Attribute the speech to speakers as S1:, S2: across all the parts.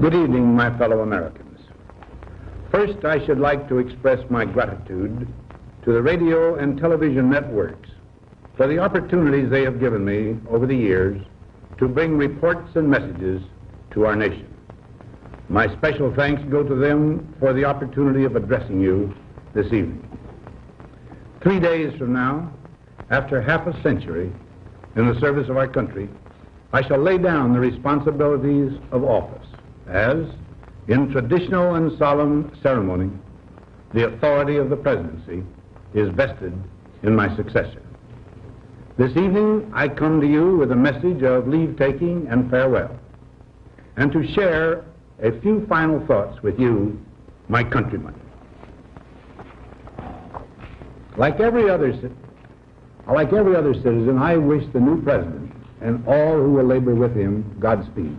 S1: Good evening, my fellow Americans. First, I should like to express my gratitude to the radio and television networks for the opportunities they have given me over the years to bring reports and messages to our nation. My special thanks go to them for the opportunity of addressing you this evening. 3 days from now, after half a century in the service of our country, I shall lay down the responsibilities of office as, in traditional and solemn ceremony, the authority of the presidency is vested in my successor. This evening, I come to you with a message of leave-taking and farewell, and to share a few final thoughts with you, my countrymen. Like every other citizen, I wish the new president and all who will labor with him Godspeed.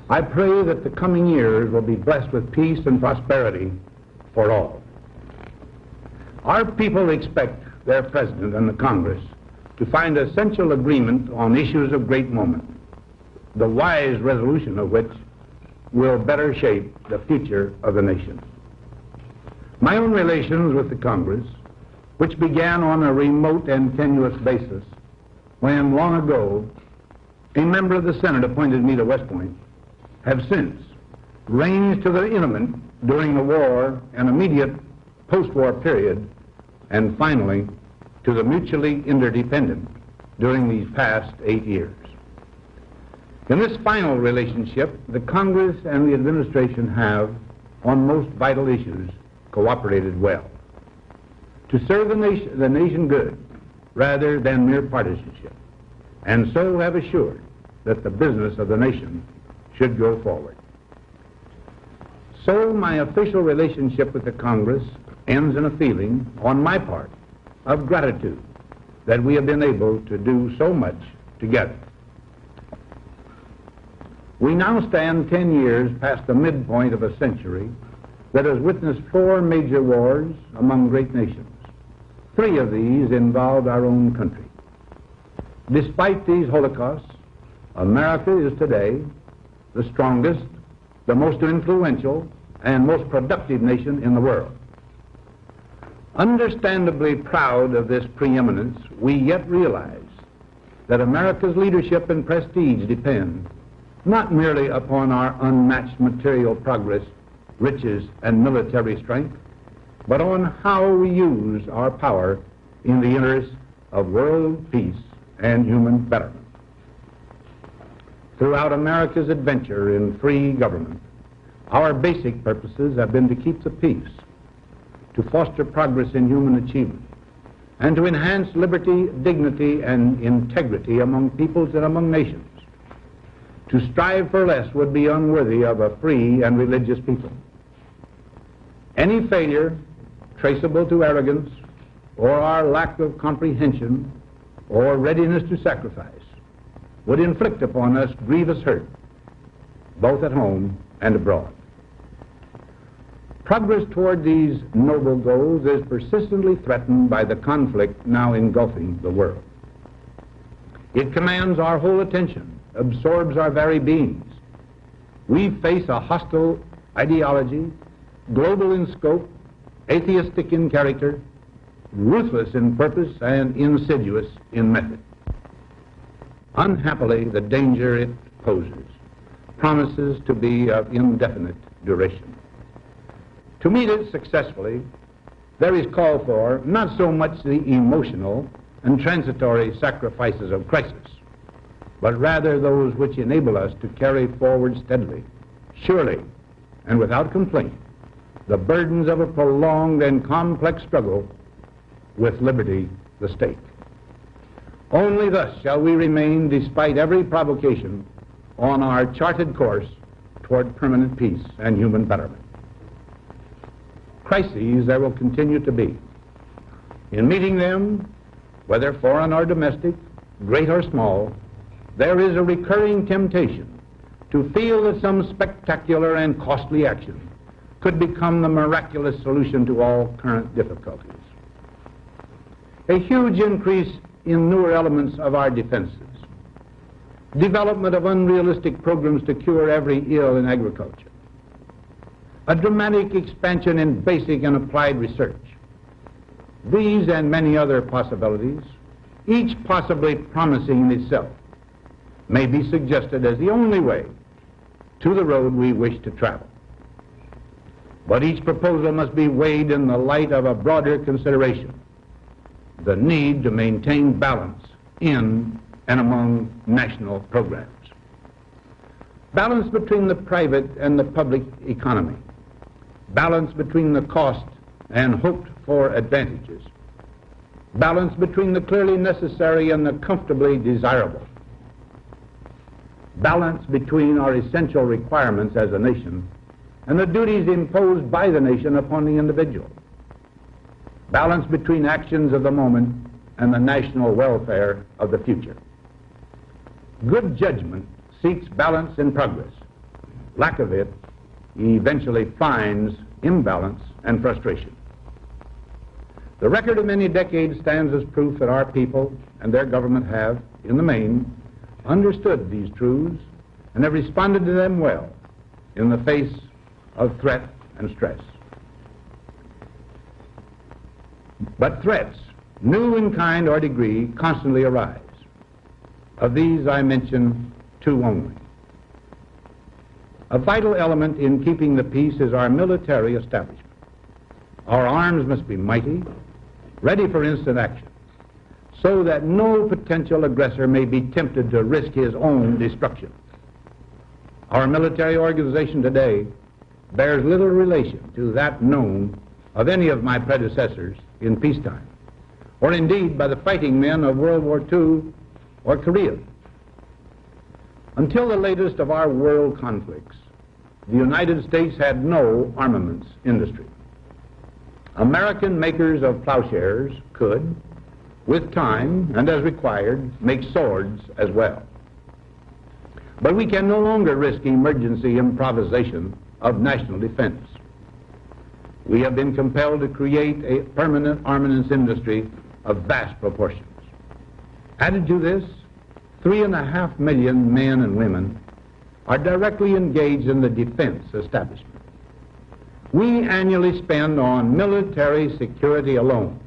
S1: I pray that the coming years will be blessed with peace and prosperity for all. Our people expect their president and the Congress to find essential agreement on issues of great moment, the wise resolution of which will better shape the future of the nation. My own relations with the Congress, which began on a remote and tenuous basis when, long ago, a member of the Senate appointed me to West Point, have since ranged to the intimate during the war and immediate post-war period, and finally to the mutually interdependent during these past 8 years. In this final relationship, the Congress and the administration have, on most vital issues, cooperated well to serve the nation good rather than mere partisanship, and so have assured that the business of the nation should go forward. So my official relationship with the Congress ends in a feeling, on my part, of gratitude that we have been able to do so much together. We now stand 10 years past the midpoint of a century that has witnessed 4 major wars among great nations. 3 of these involved our own country. Despite these holocausts, America is today the strongest, the most influential, and most productive nation in the world. Understandably proud of this preeminence, we yet realize that America's leadership and prestige depend not merely upon our unmatched material progress, riches, and military strength, but on how we use our power in the interest of world peace and human betterment. Throughout America's adventure in free government, our basic purposes have been to keep the peace, to foster progress in human achievement, and to enhance liberty, dignity, and integrity among peoples and among nations. To strive for less would be unworthy of a free and religious people. Any failure traceable to arrogance or our lack of comprehension or readiness to sacrifice would inflict upon us grievous hurt, both at home and abroad. Progress toward these noble goals is persistently threatened by the conflict now engulfing the world. It commands our whole attention, absorbs our very beings. We face a hostile ideology, global in scope, atheistic in character, ruthless in purpose, and insidious in method. Unhappily, the danger it poses promises to be of indefinite duration. To meet it successfully, there is call for not so much the emotional and transitory sacrifices of crisis, but rather those which enable us to carry forward steadily, surely, and without complaint, the burdens of a prolonged and complex struggle with liberty, the stake. Only thus shall we remain, despite every provocation, on our charted course toward permanent peace and human betterment. Crises there will continue to be. In meeting them, whether foreign or domestic, great or small, there is a recurring temptation to feel that some spectacular and costly action could become the miraculous solution to all current difficulties. A huge increase in newer elements of our defenses, development of unrealistic programs to cure every ill in agriculture, a dramatic expansion in basic and applied research. These and many other possibilities, each possibly promising in itself, may be suggested as the only way to the road we wish to travel. But each proposal must be weighed in the light of a broader consideration, the need to maintain balance in and among national programs. Balance between the private and the public economy. Balance between the cost and hoped-for advantages. Balance between the clearly necessary and the comfortably desirable. Balance between our essential requirements as a nation and the duties imposed by the nation upon the individual. Balance between actions of the moment and the national welfare of the future. Good judgment seeks balance in progress. Lack of it eventually finds imbalance and frustration. The record of many decades stands as proof that our people and their government have, in the main, understood these truths and have responded to them well in the face of threat and stress. But threats, new in kind or degree, constantly arise. Of these I mention two only. A vital element in keeping the peace is our military establishment. Our arms must be mighty, ready for instant action, so that no potential aggressor may be tempted to risk his own destruction. Our military organization today bears little relation to that known of any of my predecessors in peacetime, or indeed by the fighting men of World War II or Korea. Until the latest of our world conflicts, the United States had no armaments industry. American makers of plowshares could, with time and as required, make swords as well. But we can no longer risk emergency improvisation of national defense. We have been compelled to create a permanent armaments industry of vast proportions. Added to this, 3.5 million men and women are directly engaged in the defense establishment. We annually spend on military security alone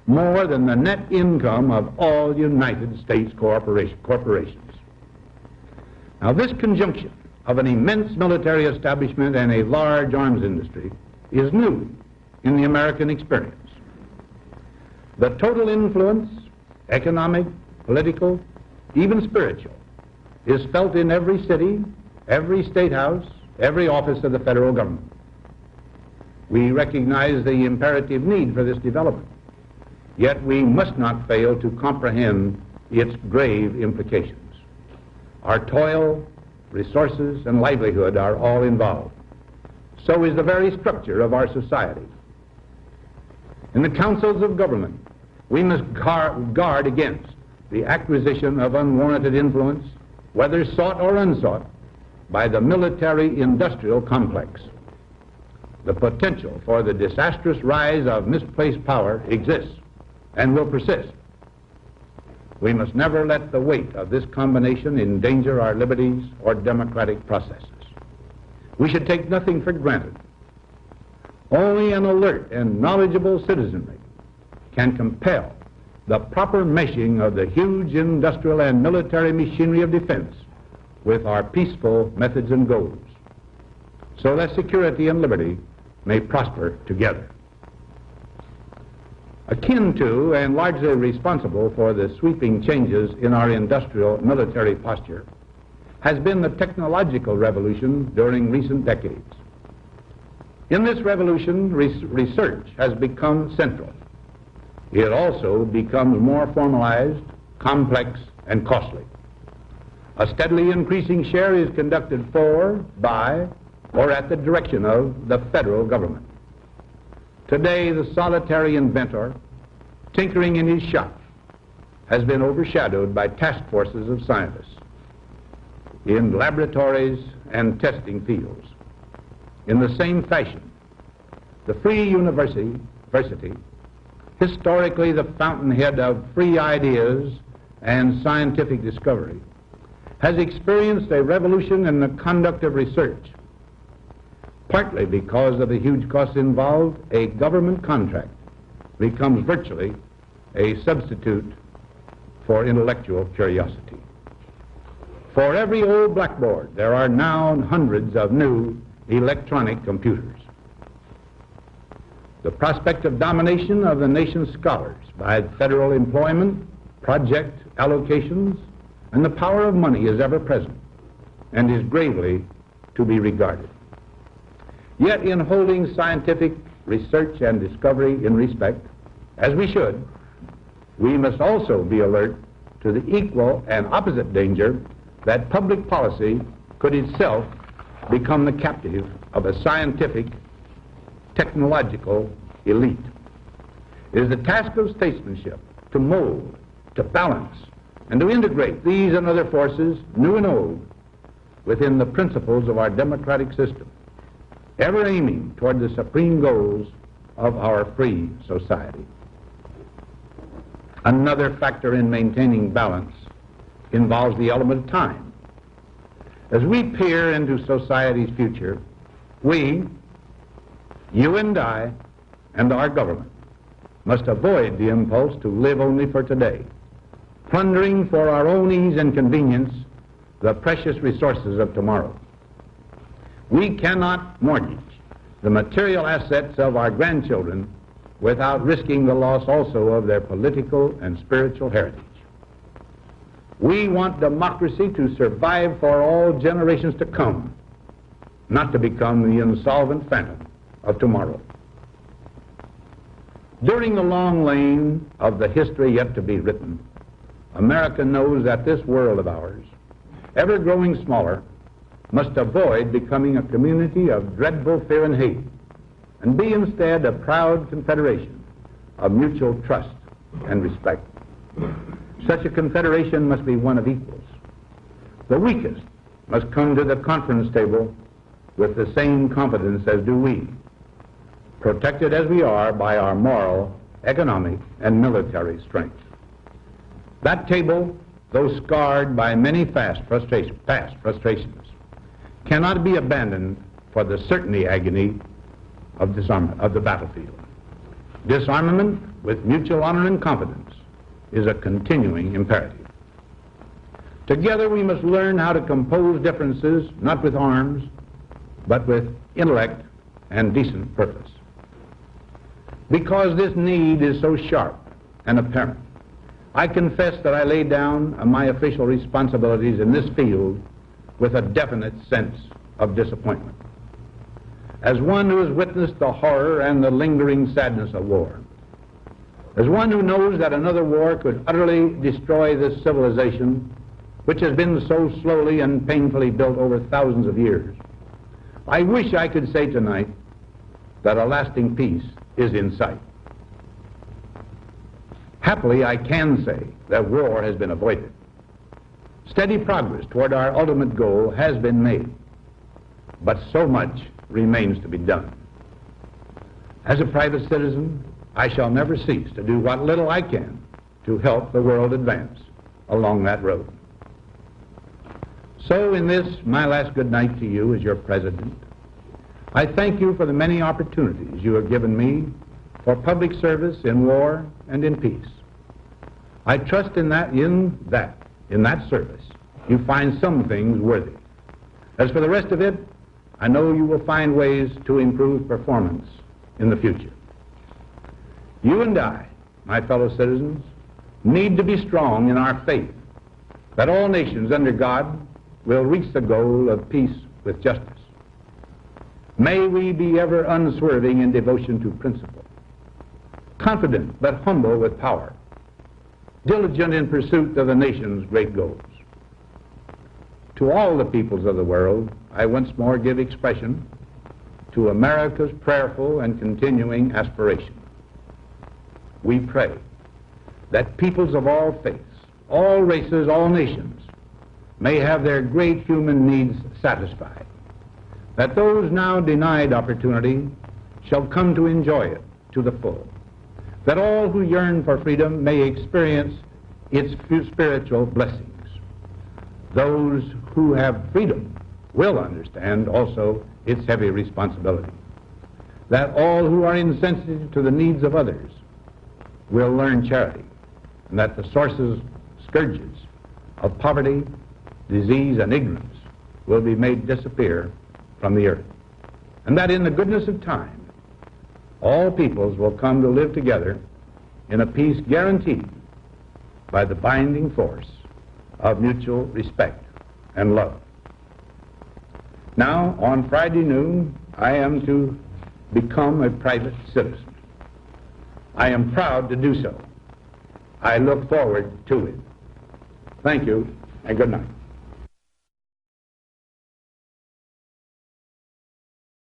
S1: more than the net income of all United States corporations. Now, this conjunction of an immense military establishment and a large arms industry is new in the American experience. The total influence, economic, political, even spiritual, is felt in every city, every state house, every office of the federal government. We recognize the imperative need for this development, yet we must not fail to comprehend its grave implications. Our toil, resources, and livelihood are all involved. So is the very structure of our society. In the councils of government, we must guard against the acquisition of unwarranted influence, whether sought or unsought, by the military-industrial complex. The potential for the disastrous rise of misplaced power exists and will persist. We must never let the weight of this combination endanger our liberties or democratic processes. We should take nothing for granted. Only an alert and knowledgeable citizenry can compel the proper meshing of the huge industrial and military machinery of defense with our peaceful methods and goals, so that security and liberty may prosper together. Akin to and largely responsible for the sweeping changes in our industrial military posture has been the technological revolution during recent decades. In this revolution, research has become central. It also becomes more formalized, complex, and costly. A steadily increasing share is conducted for, by, or at the direction of the federal government. Today, the solitary inventor, tinkering in his shop, has been overshadowed by task forces of scientists in laboratories and testing fields. In the same fashion, the free university, historically the fountainhead of free ideas and scientific discovery, has experienced a revolution in the conduct of research. Partly because of the huge costs involved, a government contract becomes virtually a substitute for intellectual curiosity. For every old blackboard, there are now hundreds of new electronic computers. The prospect of domination of the nation's scholars by federal employment, project allocations, and the power of money is ever present and is gravely to be regarded. Yet in holding scientific research and discovery in respect, as we should, we must also be alert to the equal and opposite danger that public policy could itself become the captive of a scientific, technological elite. It is the task of statesmanship to mold, to balance, and to integrate these and other forces, new and old, within the principles of our democratic system, ever aiming toward the supreme goals of our free society. Another factor in maintaining balance involves the element of time. As we peer into society's future, we, you and I, and our government must avoid the impulse to live only for today, plundering for our own ease and convenience the precious resources of tomorrow. We cannot mortgage the material assets of our grandchildren without risking the loss also of their political and spiritual heritage. We want democracy to survive for all generations to come, not to become the insolvent phantom of tomorrow. During the long lane of the history yet to be written, America knows that this world of ours, ever growing smaller, must avoid becoming a community of dreadful fear and hate, and be instead a proud confederation of mutual trust and respect. Such a confederation must be one of equals. The weakest must come to the conference table with the same confidence as do we, protected as we are by our moral, economic, and military strength. That table, though scarred by many past frustrations, cannot be abandoned for the certainty agony of disarmament of the battlefield. Disarmament with mutual honor and confidence is a continuing imperative. Together we must learn how to compose differences, not with arms, but with intellect and decent purpose. Because this need is so sharp and apparent, I confess that I lay down my official responsibilities in this field with a definite sense of disappointment. As one who has witnessed the horror and the lingering sadness of war, as one who knows that another war could utterly destroy this civilization, which has been so slowly and painfully built over thousands of years, I wish I could say tonight that a lasting peace is in sight. Happily, I can say that war has been avoided. Steady progress toward our ultimate goal has been made, but so much remains to be done. As a private citizen, I shall never cease to do what little I can to help the world advance along that road. So in this, my last good night to you as your president, I thank you for the many opportunities you have given me for public service in war and in peace. I trust in that service you find some things worthy. As for the rest of it, I know you will find ways to improve performance in the future. You and I, my fellow citizens, need to be strong in our faith that all nations under God will reach the goal of peace with justice. May we be ever unswerving in devotion to principle, confident but humble with power, diligent in pursuit of the nation's great goals. To all the peoples of the world, I once more give expression to America's prayerful and continuing aspiration. We pray that peoples of all faiths, all races, all nations may have their great human needs satisfied, that those now denied opportunity shall come to enjoy it to the full, that all who yearn for freedom may experience its spiritual blessings, those who have freedom will understand also its heavy responsibility. That all who are insensitive to the needs of others will learn charity, and that the scourges of poverty, disease, and ignorance will be made disappear from the earth. And that in the goodness of time, all peoples will come to live together in a peace guaranteed by the binding force of mutual respect and love. Now, on Friday noon, I am to become a private citizen. I am proud to do so. I look forward to it. Thank you, and good night.